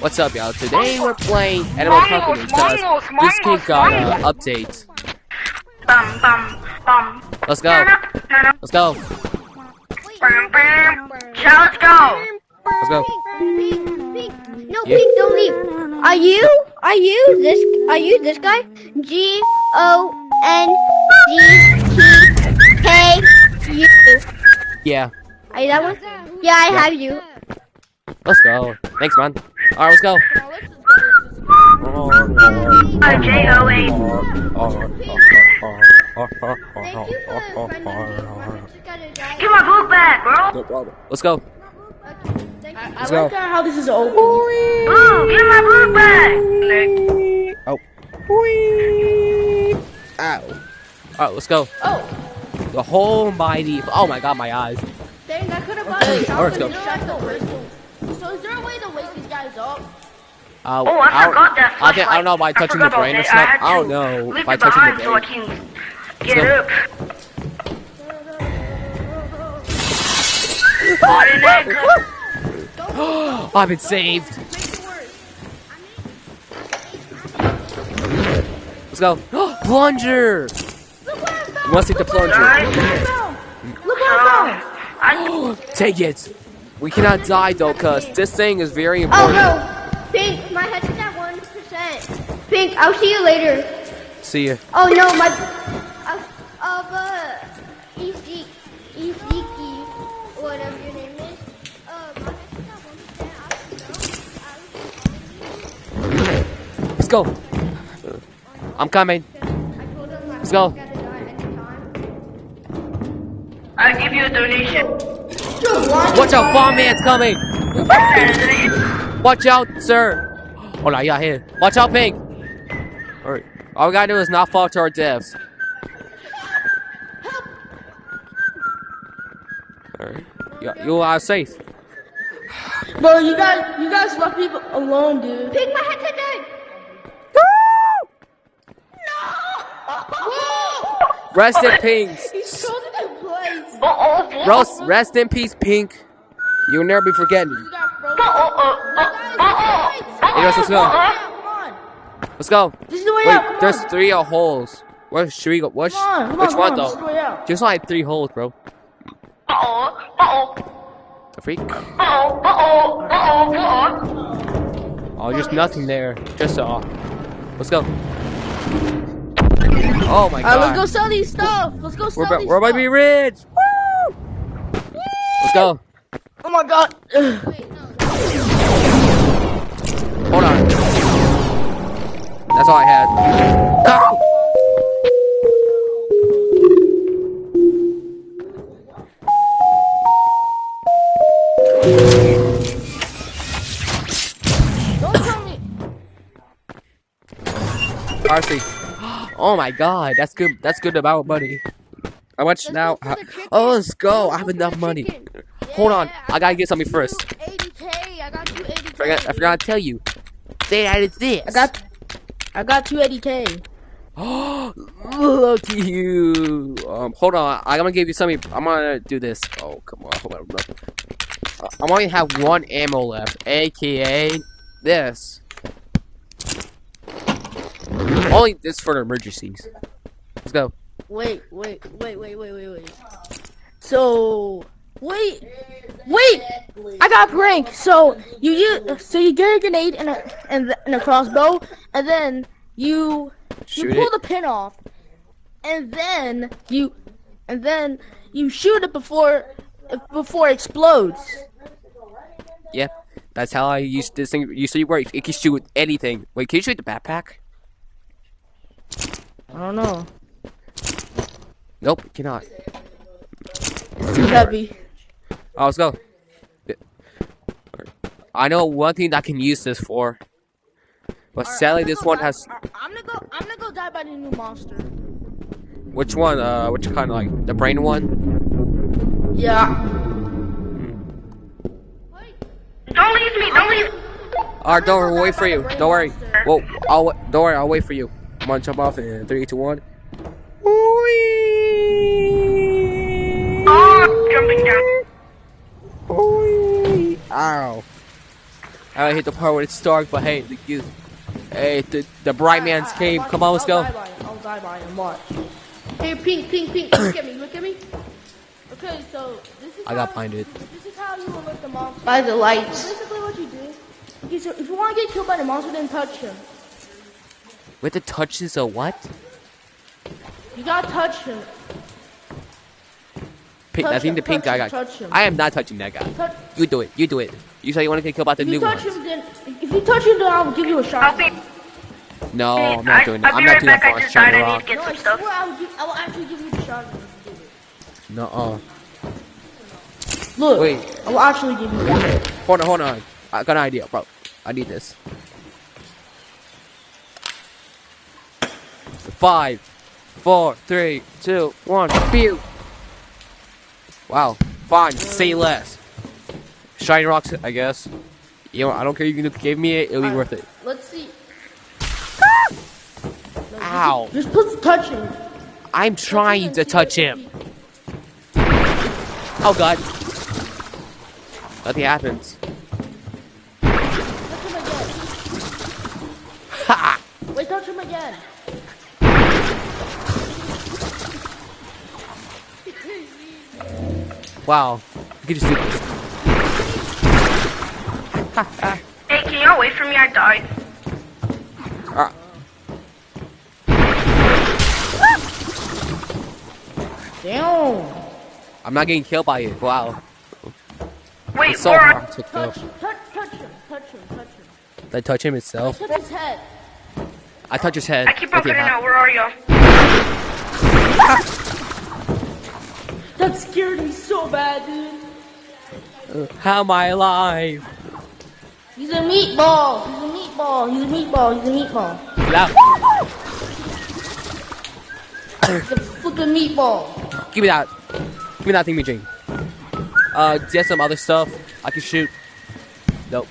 What's up, y'all? Today we're playing Animal Crossing because this kid got an update. Let's go. Let's go. Let's go. Let's go. No, Pink, don't leave. Are you this guy? GONGTKU. Yeah. Are you that one? Yeah, I have you. Let's go. Thanks, man. Alright, let's go. Get my book back, bro. No problem. Let's go. I go. like how this is open. Boo, get my book back. Oh. Ow. Alright, let's go. Oh, The whole mighty. Oh my god, my eyes. dang, I could have bought a Alright, let's go. shotgun. So is there a way to wake these guys up? Oh, I forgot that. I don't know by touching the brain or something. I don't know by touching the so I brain. can get up. I've been saved. Let's go. Plunger! You want to take the plunger? Take it. We cannot die though, cause this thing is very Oh important. no, Pink, my head's at 1%. Pink, I'll see you later. See ya. Oh no, my Ezeki, whatever your name is. My head's at 1%. Let's go. I'm coming. Let's go. I'll give you a donation. Watch out, bomb man's coming. Watch out, sir. Oh no, yeah, here. Watch out, Pink. Alright. All we gotta do is not fall to our deaths. Alright. Yeah, you are safe. Bro, you guys left me alone, dude. Pink, my head's at dead. Rest in peace. He's holding in place. Rest in peace, Pink. You'll never be forgotten. You got frozen. Hey, let's go. Come on. Let's go. This is the way Wait, out. Come there's on. 3 holes. Where should we go? Which Come on, one come on, though? this is the way out. Just like 3 holes, bro. The freak. Oh, just nothing there. Just let's go. Oh my god. Let's go sell these stuff. Let's go sell these We're about to be rich. Woo! Let's go. Oh my god. Hold on. That's all I had. Go! Don't tell me. RC. Oh my god, that's good. That's good about money. How much now? Oh, let's go. I have enough money. Hold on, I gotta get something first. 80K. I got you 80K. I forgot to tell you. They added this. I got you 80K. Oh, look at you. Hold on. I'm gonna give you something. I'm gonna do this. Oh, come on. Hold on. I'm only have 1 ammo left, aka this. Only this for the emergencies. Let's go. Wait. So, wait. I got a prank. So you get a grenade and a crossbow, and then you Shoot pull it. the pin off, and then you shoot it before it explodes. Yep. That's how I used this thing. Used to work. It can shoot anything. Wait, can you shoot the backpack? I don't know. Nope, it cannot. It's too heavy. Oh, let's go. I know one thing that I can use this for. But sadly, this one has. I'm gonna go die by the new monster. Which one? Which kind of like the brain one? Yeah. Don't leave me. Don't leave. Alright, don't worry, we'll wait for you. Don't worry. Well, don't worry, I'll wait for you. I'm gonna jump off in 3, 2, 1. Oh, jumping down. Ow. I hit the part where it's dark, but hey, the bright man's cave. Come on, let's go. I'll die by him. Watch. Hey, Pink. Look at me. Okay, so this is. I got blinded. This is how you alert the monster. By the lights. Basically, what you do. Okay, so if you want to get killed by the monster, then touch him. With the touches of what? You gotta touch him. Pink, I Touch think the him, pink guy got. touch him. I am not touching that guy. Touch. You do it. You say you want to get killed by the If you new touch ones. him, then if you touch him, then I'll give you a I'll shot. be. No, I'm not doing that. I'll I'm be not right doing that back. for I a just died. shiny I need rock. to get No, some I stuff. swear I will actually give you the shot. No. Look, Wait. I will actually give you that. Hold on. I got an idea, bro. I need this. 5, 4, 3, 2, 1. Pew! Wow. Fine. Say less. Shiny rocks, I guess. You know, I don't care. You can give me it. It'll be worth it. Let's see. Ow. Just put touch him. I'm trying to touch him. Oh God. Nothing happens. Touch him again. Ha! Wait, touch him again. Wow. You can just do this. Hey, can you wait for me? I died. Ah. Damn. I'm not getting killed by it. Wow. Wait, It's so where are hard to kill. Touch him. Did I touch him itself? Touch his head. I touch his head. I keep on Nothing getting out. happened. Where are y'all? That scared me so bad, dude. How am I alive? He's a meatball. Get out. He's a fucking meatball. Give me that. Give me that thing, Jane. Get some other stuff. I can shoot. Nope.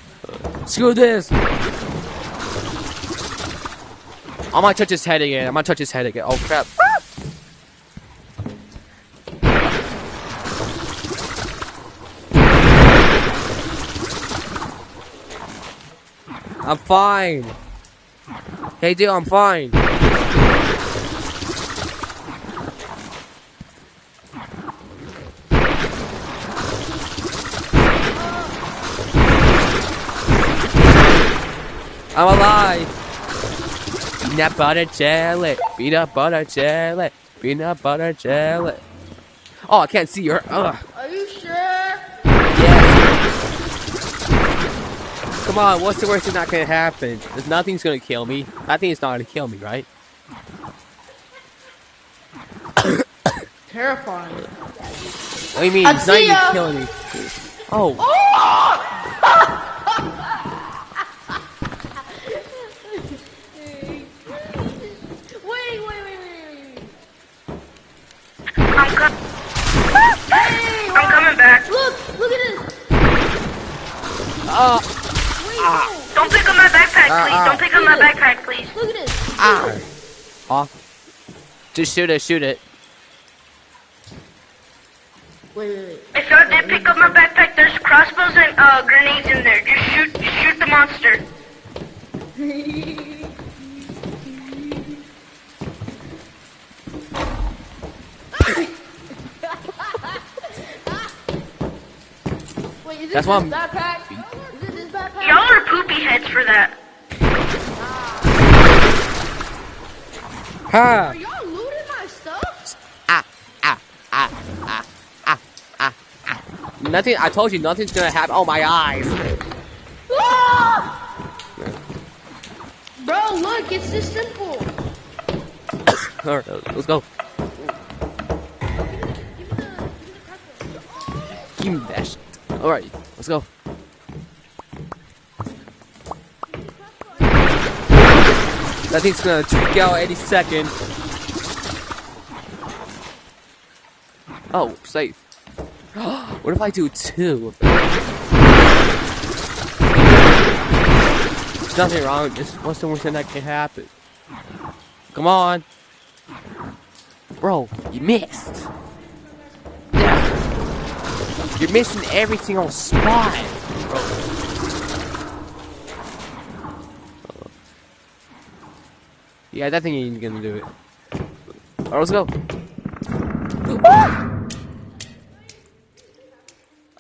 Screw this. I'm gonna touch his head again. Oh crap. I'm fine. Hey, dude, I'm fine. I'm alive. Peanut butter jelly. Oh, I can't see her. Ugh. Are you sure? Yes. Come on, what's the worst thing that can happen? There's nothing's gonna kill me. I think it's not gonna kill me, right? Terrifying. What do you mean? I'd It's not see even ya. killing me. Oh. Wait. I'm coming back. Look at this. Don't pick up my backpack, please. Don't pick up my backpack, please. Look at this. Oh. Just shoot it. Wait. If y'all did pick up my backpack, there's crossbows and grenades in there. Just shoot the monster. Wait, is That's this why this I'm- backpack? Is it this backpack? Y'all are poopy heads for that. Ha! Are y'all looting my stuff? Nothing. I told you, nothing's gonna happen. Oh, my eyes. Ah! Bro, look, it's this simple. All right, let's go. Give me that shit. All right, let's go. That thing's gonna tweak out any second. Oh, safe. What if I do 2 of them? There's nothing wrong with this. What's the worst thing that can happen? Come on. Bro, you missed. Yeah. You're missing every single spot, bro. Yeah, I think he's gonna do it. Alright, let's go.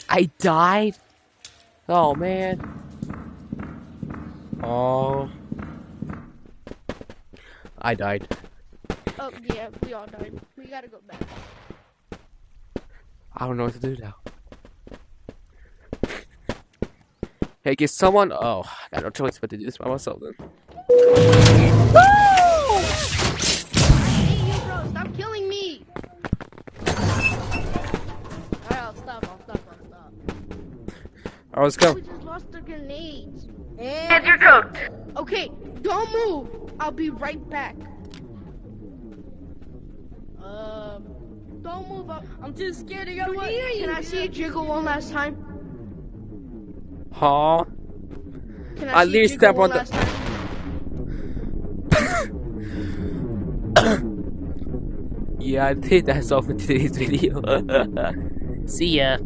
I died? Oh, man. Oh. I died. Oh, yeah, we all died. We gotta go back. I don't know what to do now. Hey, get someone. Oh, I got no choice but to do this by myself then. I hate you, bro. Stop killing me. Alright, I'll stop. Alright, let's go. We just lost the grenades. Here's your coat. Okay, don't move. I'll be right back. Don't move up. I'm too scared to go. Can I see you jiggle one last time? Huh? Can At see you least jiggle step one on the- last time? Yeah, I think that's all for today's video. See ya.